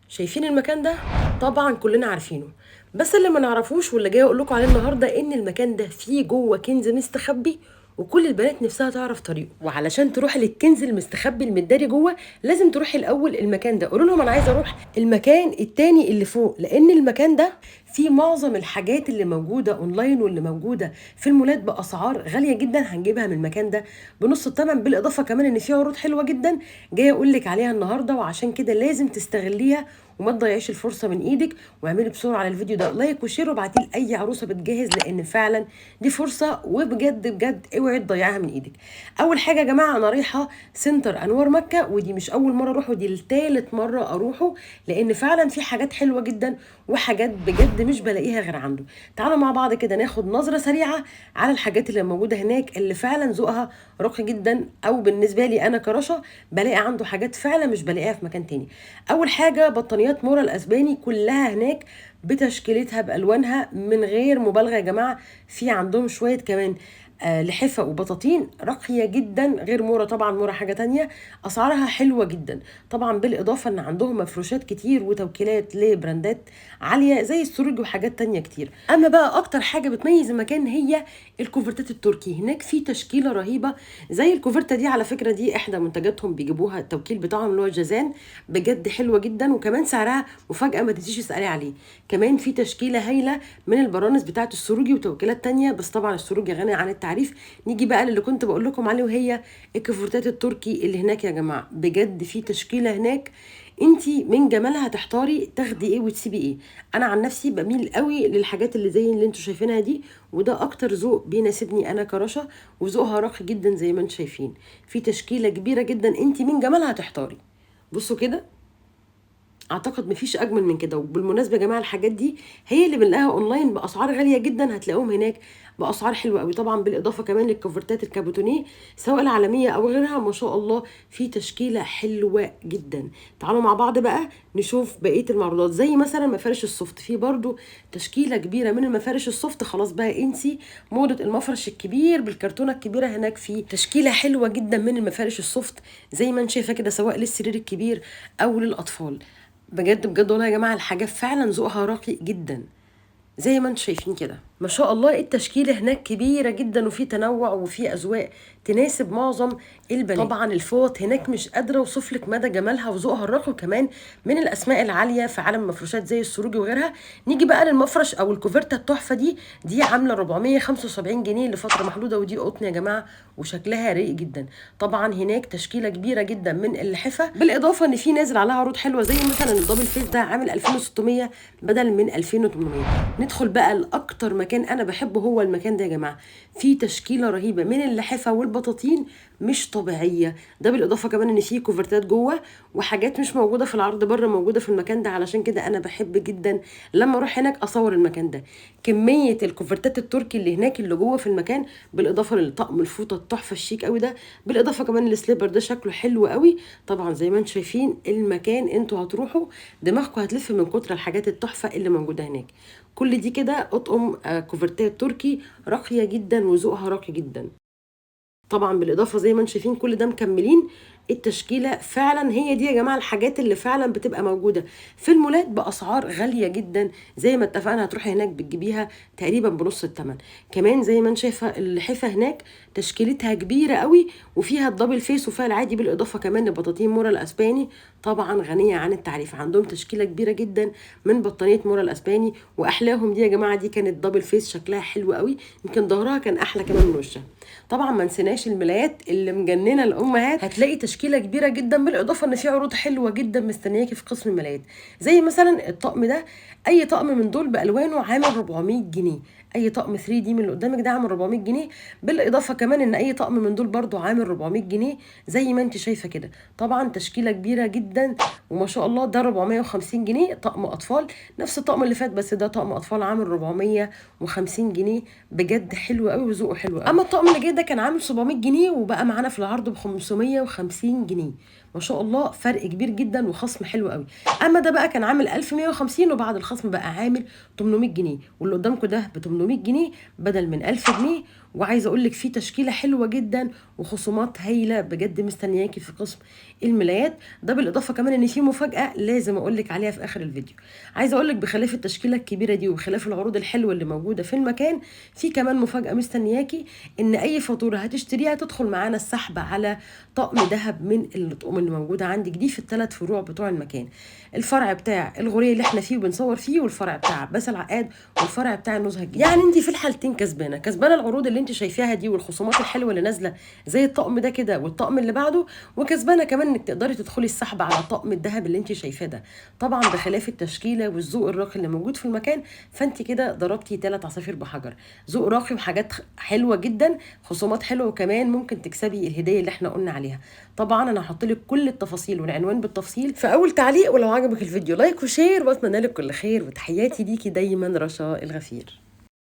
شايفين المكان ده؟ طبعا كلنا عارفينه. بس اللي ما نعرفوش واللي جاي اقول لكم عليه النهارده ان المكان ده فيه جوه كنز مستخبي، وكل البنات نفسها تعرف طريقه. وعلشان تروحي للكنز المستخبي المداري جوه لازم تروحي الاول المكان ده. قولوا لهم انا عايزه اروح المكان التاني اللي فوق، لان المكان ده فيه معظم الحاجات اللي موجوده اونلاين واللي موجوده في المولات باسعار غاليه جدا، هنجيبها من المكان ده بنص الثمن. بالاضافه كمان ان فيه عروض حلوه جدا جايه اقول لك عليها النهارده، وعشان كده لازم تستغليها وما تضيعيش الفرصه من ايدك. واعملي بسرعه على الفيديو ده لايك وشير وابعتيه لاي عروسه بتجهز، لان فعلا دي فرصه وبجد بجد اوعي تضيعها من ايدك. اول حاجه يا جماعه انا رايحه سنتر انوار مكه، ودي مش اول مره اروحه، دي الثالث مره اروحه، لان فعلا في حاجات حلوه جدا وحاجات بجد مش بلاقيها غير عنده. تعالوا مع بعض كده ناخد نظره سريعه على الحاجات اللي موجوده هناك اللي فعلا ذوقها راقي جدا، او بالنسبه لي انا كرشا بلاقي عنده حاجات فعلا مش بلاقيها في مكان تاني. اول حاجه بطانيات مورا الاسباني كلها هناك بتشكيلتها بالوانها من غير مبالغه يا جماعه. في عندهم شويه كمان لحفة وبطاطين راقية جدا غير مورا. طبعا مورا حاجة تانية، أسعارها حلوة جدا. طبعا بالإضافة أن عندهم مفروشات كتير وتوكيلات لبراندات عالية زي السروج وحاجات تانية كتير. أما بقى أكتر حاجة بتميز المكان هي الكوفرتات التركي. هناك في تشكيلة رهيبة زي الكوفرتة دي، على فكرة دي إحدى منتجاتهم بيجيبوها، التوكيل بتاعهم اللي هو جازان، بجد حلوة جدا وكمان سعرها مفاجأة ما تنسيش تسألي عليه. كمان في تشكيلة هايلة من البرانس بتاعت السروجي وتوكيلات تانية، بس طبعا السروجي غني عن التعريف. نيجي بقى اللي كنت بقول لكم عليه، وهي الكفرتات التركي اللي هناك يا جماعه. بجد في تشكيله هناك انتي من جمالها هتحتاري تاخدي ايه وتسيبي ايه. انا عن نفسي بميل قوي للحاجات اللي زي اللي انتوا شايفينها دي، وده اكتر ذوق بيناسبني انا كرشا، وذوقها راقي جدا زي ما انتوا شايفين. في تشكيله كبيره جدا انتي من جمالها هتحتاري. بصوا كده، اعتقد مفيش اجمل من كده. وبالمناسبه يا جماعه الحاجات دي هي اللي بنلاقيها اونلاين باسعار غاليه جدا، هتلاقوهم هناك باسعار حلوه قوي. طبعا بالاضافه كمان للكوفرتات الكابوتونيه سواء العالميه او غيرها، ما شاء الله في تشكيله حلوه جدا. تعالوا مع بعض بقى نشوف بقيه المعروضات، زي مثلا مفارش السوفت. في برضو تشكيله كبيره من المفارش السوفت، خلاص بقى انسي موضه المفرش الكبير بالكرتونه الكبيره. هناك في تشكيله حلوه جدا من المفارش السوفت زي ما انت شايفه كده، سواء للسرير الكبير او للاطفال. بجد بجد والله يا جماعه الحاجه فعلا ذوقها راقي جدا زي ما انتم شايفين كده. ما شاء الله التشكيله هناك كبيره جدا، وفي تنوع وفي اذواق تناسب معظم البنات. طبعا الفوط هناك مش قادره اوصف لك مدى جمالها وذوقها الراقي، وكمان من الاسماء العاليه في عالم المفروشات زي السروجي وغيرها. نيجي بقى للمفرش او الكوفرتا التحفه دي عامله 475 جنيه لفتره محدوده، ودي قطن يا جماعه وشكلها رايق جدا. طبعا هناك تشكيله كبيره جدا من اللحفه، بالاضافه ان في نازل عليها عروض حلوه زي مثلا الدبل فيس ده عامل 2600 بدل من 2800. ندخل بقى لاكتر مكان انا بحبه، هو المكان ده يا جماعه. في تشكيله رهيبه من اللحفه والبطاطين مش طبيعيه. ده بالاضافه كمان ان في كوفرتات جوه وحاجات مش موجوده في العرض بره موجوده في المكان ده، علشان كده انا بحب جدا لما اروح هناك اصور المكان ده. كميه الكوفرتات التركي اللي هناك اللي جوه في المكان، بالاضافه للطقم الفوطه التحفه الشيك قوي ده، بالاضافه كمان السليبر ده شكله حلو قوي. طبعا زي ما انتم شايفين المكان انتوا هتروحوا دماغكم هتلف من كتر الحاجات التحفه اللي موجوده هناك. كل دي كده اطقم كوفرتات تركي راقيه جدا وذوقها راقي جدا. طبعا بالاضافه زي ما انتم شايفين كل ده مكملين التشكيله. فعلا هي دي يا جماعه الحاجات اللي فعلا بتبقى موجوده في المولات باسعار غاليه جدا. زي ما اتفقنا هتروحي هناك بتجيبيها تقريبا بنص الثمن. كمان زي ما انت شايفه اللحفه هناك تشكيلتها كبيره قوي وفيها الدبل فيس وفيها العادي، بالاضافه كمان لبطاطين مورا الاسباني طبعا غنيه عن التعريف. عندهم تشكيله كبيره جدا من بطانيه مورا الاسباني، واحلاهم دي يا جماعه دي كانت دبل فيس شكلها حلو قوي، يمكن ظهرها كان احلى كمان من وشها. طبعا ما نسيناش الملايات اللي مجننه الامهات، هتلاقي تشكيله كبيره جدا، بالاضافه ان في عروض حلوه جدا مستنياكي في قسم الملايات. زي مثلا الطقم ده، اي طقم من دول بالوانه عامل 400 جنيه. اي طقم 3 دي من اللي قدامك ده عامل 400 جنيه، بالاضافه كمان ان اي طقم من دول برضو عامل 400 جنيه زي ما انت شايفه كده. طبعا تشكيله كبيره جدا وما شاء الله. ده 450 جنيه طقم اطفال، نفس الطقم اللي فات بس ده طقم اطفال عامل 450 جنيه. بجد حلو قوي وذوقه حلو قوي. اما الطقم اللي جاي ده كان عامل 700 جنيه وبقى معانا في العرض ب 550 جنيه. ما شاء الله فرق كبير جدا وخصم حلو قوي. اما ده بقى كان عامل 1150 وبعد الخصم بقى عامل 800 جنيه، واللي قدامكم ده ب 800 جنيه بدل من 1000 جنيه. وعايزه اقول لك فيه تشكيله حلوه جدا وخصومات هايله بجد مستنياكي في قسم الملايات ده. بالاضافه كمان ان في مفاجاه لازم اقول لك عليها في اخر الفيديو. عايزه اقول لك بخلاف التشكيله الكبيره دي وبخلاف العروض الحلوه اللي موجوده في المكان، في كمان مفاجاه مستنياكي، ان اي فاتوره هتشتريها تدخل معانا السحب على طقم ذهب من الطقم اللي موجوده عندك دي في ال3 فروع بتوع المكان. الفرع بتاع الغوريه اللي احنا فيه وبنصور فيه، والفرع بتاع عباس العقاد، والفرع بتاع النزهه الجديده. يعني انت في الحالتين كسبانه العروض اللي انت شايفاها دي والخصومات الحلوه اللي نازله زي الطقم ده كده والطقم اللي بعده، وكسبانه كمان انك تقدري تدخلي السحب على طقم الذهب اللي انت شايفاه ده، طبعا بخلاف التشكيله والذوق الراقي اللي موجود في المكان. فانت كده ضربتي 3 عصافير بحجر، ذوق راقي وحاجات حلوه جدا، خصومات حلوه، وكمان ممكن تكسبي الهديه اللي احنا قلنا عليها. طبعا انا هحط لك كل التفاصيل والعنوان بالتفصيل في اول تعليق، ولو عجبك الفيديو لايك وشير، واتمنى لك كل خير، وتحياتي ليكي دايما رشا الغفير.